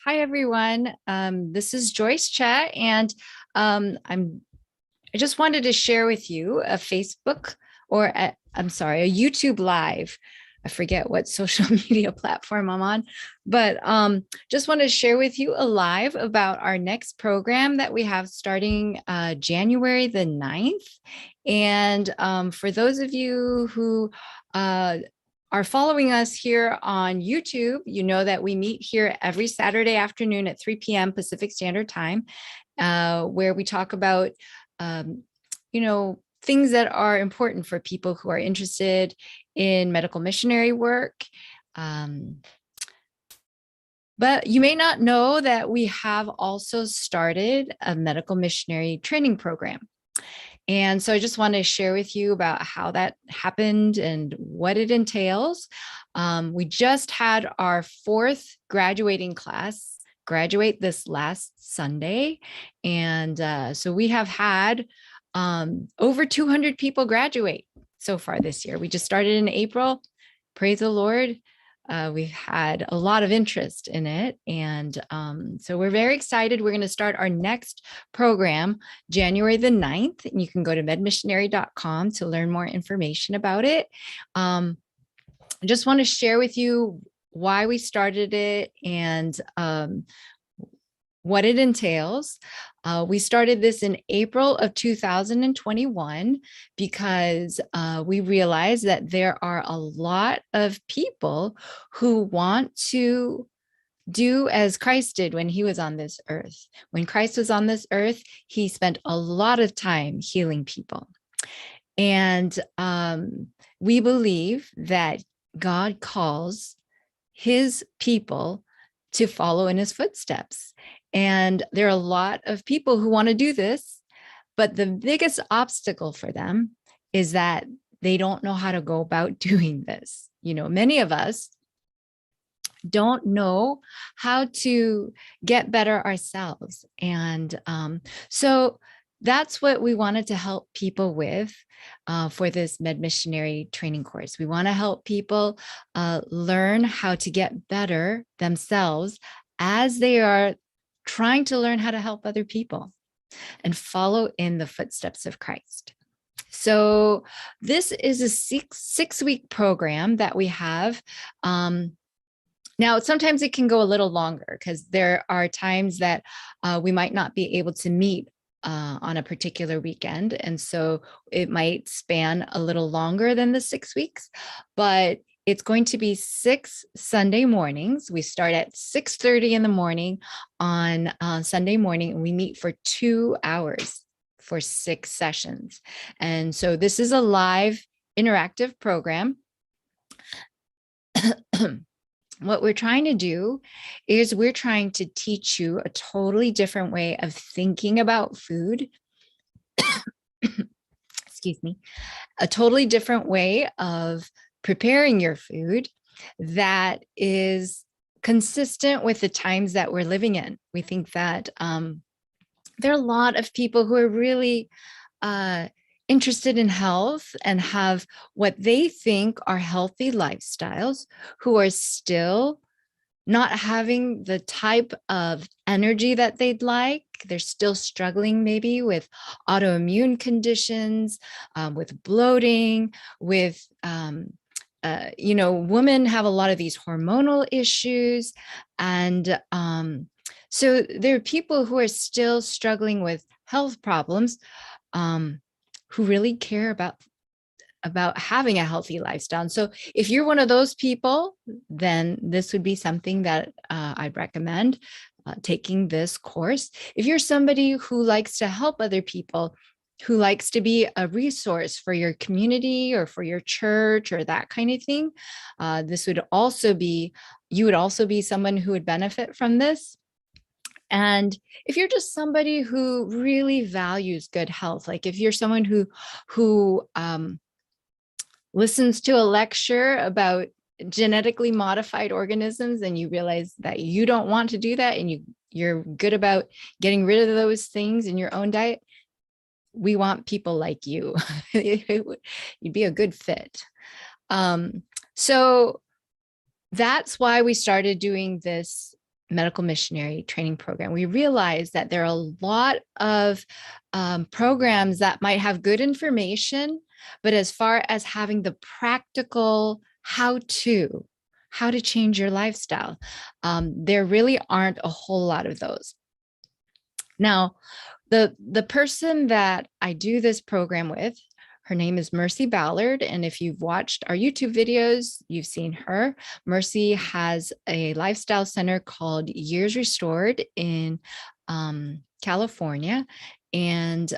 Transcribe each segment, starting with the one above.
Hi, everyone. This is Joyce Chat, and I just wanted to share with you a Facebook I'm sorry, a YouTube Live. I forget what social media platform I'm on, but just want to share with you a live about our next program that we have starting January the 9th. And for those of you who are following us here on YouTube, you know that we meet here every Saturday afternoon at 3 p.m. Pacific Standard Time, where we talk about, um, things that are important for people who are interested in medical missionary work. But you may not know that we have also started a medical missionary training program. And so I just want to share with you about how that happened and what it entails. We just had our fourth graduating class graduate this last Sunday. And so we have had over 200 people graduate so far this year. We just started in April. Praise the Lord. We've had a lot of interest in it. And so we're very excited. We're going to start our next program January the 9th. And you can go to medmissionary.com to learn more information about it. I just want to share with you why we started it and what it entails. We started this in April of 2021 because we realized that there are a lot of people who want to do as Christ did when he was on this earth. When Christ was on this earth, he spent a lot of time healing people. And we believe that God calls his people to follow in his footsteps. And there are a lot of people who want to do this, but the biggest obstacle for them is that they don't know how to go about doing this. Many of us don't know how to get better ourselves. And so that's what we wanted to help people with for this MedMissionary training course. We want to help people learn how to get better themselves as they are trying to learn how to help other people and follow in the footsteps of Christ. So this is a six-week program that we have. Now, sometimes it can go a little longer because there are times that we might not be able to meet on a particular weekend. And so it might span a little longer than the 6 weeks, but it's going to be 6 Sunday mornings. We start at 6:30 in the morning on Sunday morning, and we meet for 2 hours for 6 sessions. And so this is a live interactive program. What we're trying to do is we're trying to teach you a totally different way of thinking about food. Excuse me. A totally different way of preparing your food that is consistent with the times that we're living in. We think that there are a lot of people who are really interested in health and have what they think are healthy lifestyles, who are still not having the type of energy that they'd like. They're still struggling maybe with autoimmune conditions, with bloating, with, women have a lot of these hormonal issues. And so there are people who are still struggling with health problems, who really care about having a healthy lifestyle. And so if you're one of those people, then this would be something that I'd recommend taking this course. If you're somebody who likes to help other people, who likes to be a resource for your community or for your church or that kind of thing, you would also be someone who would benefit from this. And if you're just somebody who really values good health, like if you're someone who listens to a lecture about genetically modified organisms and you realize that you don't want to do that and you're good about getting rid of those things in your own diet, we want people like you. You'd be a good fit. So that's why we started doing this medical missionary training program, we realized that there are a lot of programs that might have good information, but as far as having the practical how to change your lifestyle, there really aren't a whole lot of those. Now, the person that I do this program with, her name is Mercy Ballard. And if you've watched our YouTube videos, you've seen her. Mercy has a lifestyle center called Years Restored in California. And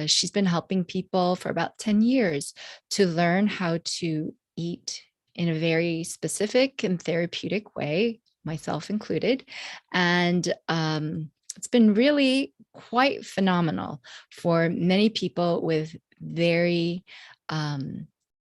she's been helping people for about 10 years to learn how to eat in a very specific and therapeutic way, myself included. And it's been really quite phenomenal for many people with very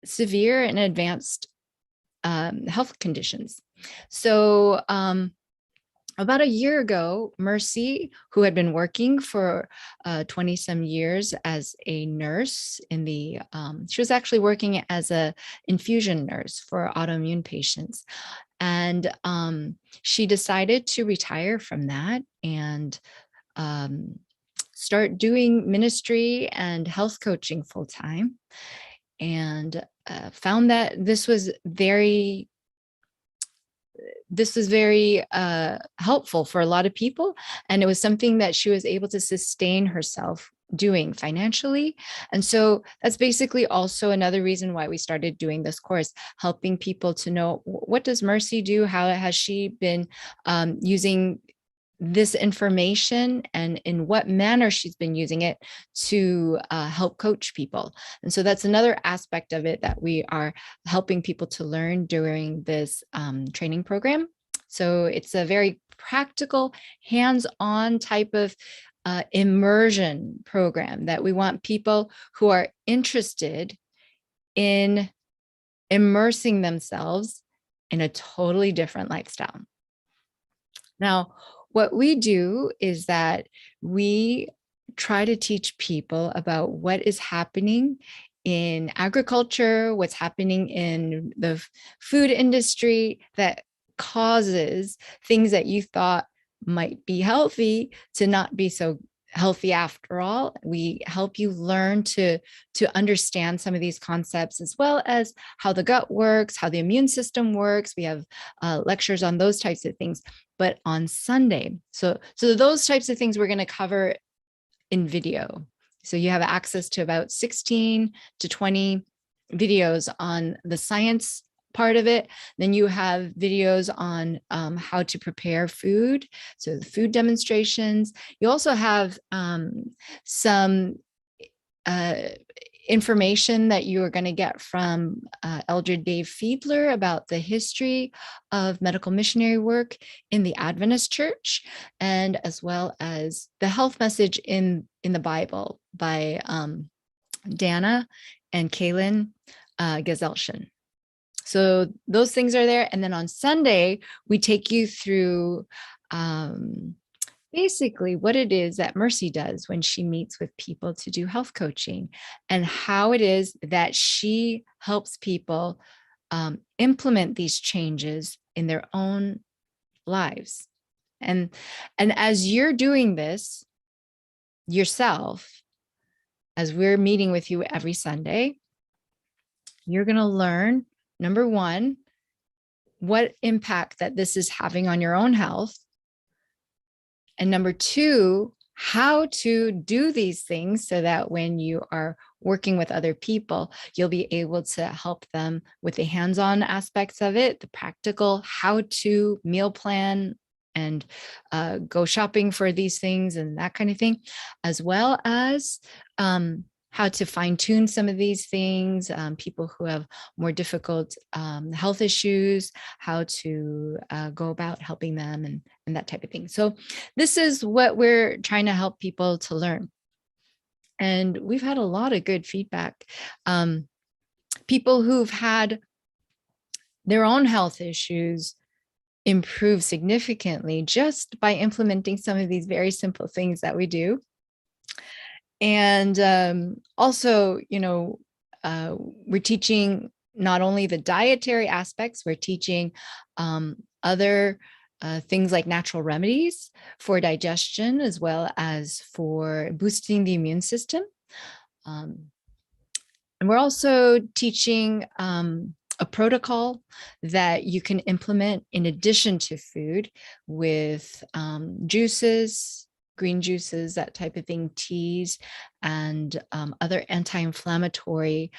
severe and advanced health conditions. So about a year ago, Mercy, who had been working for 20 some years as a nurse she was actually working as a infusion nurse for autoimmune patients. And she decided to retire from that and start doing ministry and health coaching full time, and found that this was very helpful for a lot of people. And it was something that she was able to sustain herself doing financially. And so that's basically also another reason why we started doing this course, helping people to know, what does Mercy do? How has she been using this information, and in what manner she's been using it to help coach people. And so that's another aspect of it that we are helping people to learn during this training program. So it's a very practical, hands-on type of immersion program that we want people who are interested in immersing themselves in a totally different lifestyle. Now, what we do is that we try to teach people about what is happening in agriculture, what's happening in the food industry that causes things that you thought might be healthy to not be so healthy after all. We help you learn to understand some of these concepts, as well as how the gut works, how the immune system works. We have lectures on those types of things, but on Sunday. So those types of things we're going to cover in video. So you have access to about 16 to 20 videos on the science part of it. Then you have videos on how to prepare food, so the food demonstrations. You also have some information that you are going to get from Elder Dave Fiedler about the history of medical missionary work in the Adventist Church, and as well as the health message in the Bible by Dana and Kaylin Geselshen. So those things are there. And then on Sunday, we take you through basically what it is that Mercy does when she meets with people to do health coaching, and how it is that she helps people implement these changes in their own lives. And as you're doing this yourself, as we're meeting with you every Sunday, you're going to learn, number one, what impact that this is having on your own health. And number two, how to do these things so that when you are working with other people, you'll be able to help them with the hands-on aspects of it, the practical how-to meal plan, and go shopping for these things and that kind of thing, as well as how to fine tune some of these things, people who have more difficult health issues, how to go about helping them, and that type of thing. So this is what we're trying to help people to learn. And we've had a lot of good feedback. People who've had their own health issues improve significantly just by implementing some of these very simple things that we do. And also, we're teaching not only the dietary aspects, we're teaching other things like natural remedies for digestion, as well as for boosting the immune system. And we're also teaching a protocol that you can implement in addition to food with juices, green juices, that type of thing, teas, and other anti-inflammatory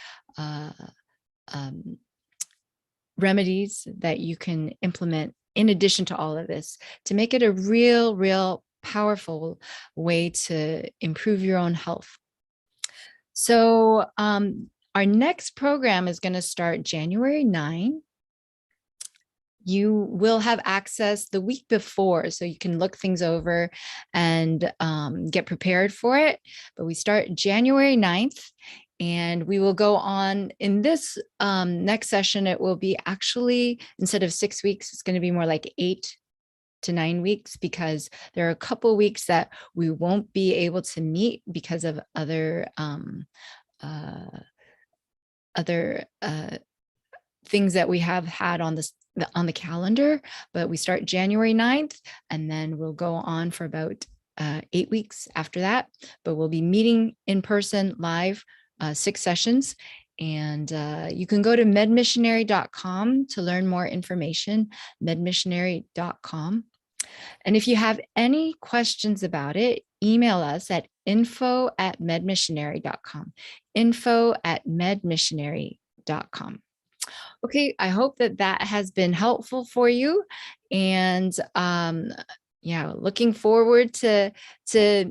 remedies that you can implement in addition to all of this to make it a real powerful way to improve your own health. So our next program is going to start January 9. You will have access the week before, so you can look things over and get prepared for it. But we start January 9th, and we will go on in this next session. It will be actually, instead of 6 weeks, it's going to be more like 8 to 9 weeks, because there are a couple weeks that we won't be able to meet because of other things that we have had on the calendar. But we start January 9th, and then we'll go on for about 8 weeks after that. But we'll be meeting in person live, 6 sessions. And you can go to medmissionary.com to learn more information, medmissionary.com. And if you have any questions about it, email us at info@medmissionary.com, info@medmissionary.com. Okay, I hope that has been helpful for you. And yeah, looking forward to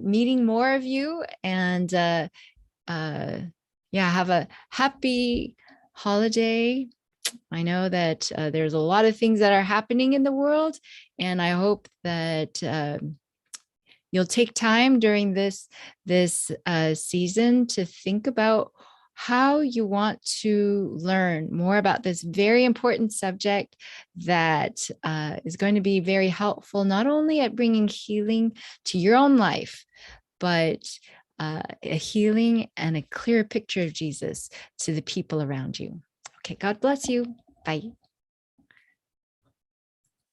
meeting more of you. And yeah, have a happy holiday. I know that there's a lot of things that are happening in the world, and I hope that you'll take time during this season to think about how you want to learn more about this very important subject that is going to be very helpful, not only at bringing healing to your own life, but a healing and a clear picture of Jesus to the people around you. Okay, God bless you. Bye.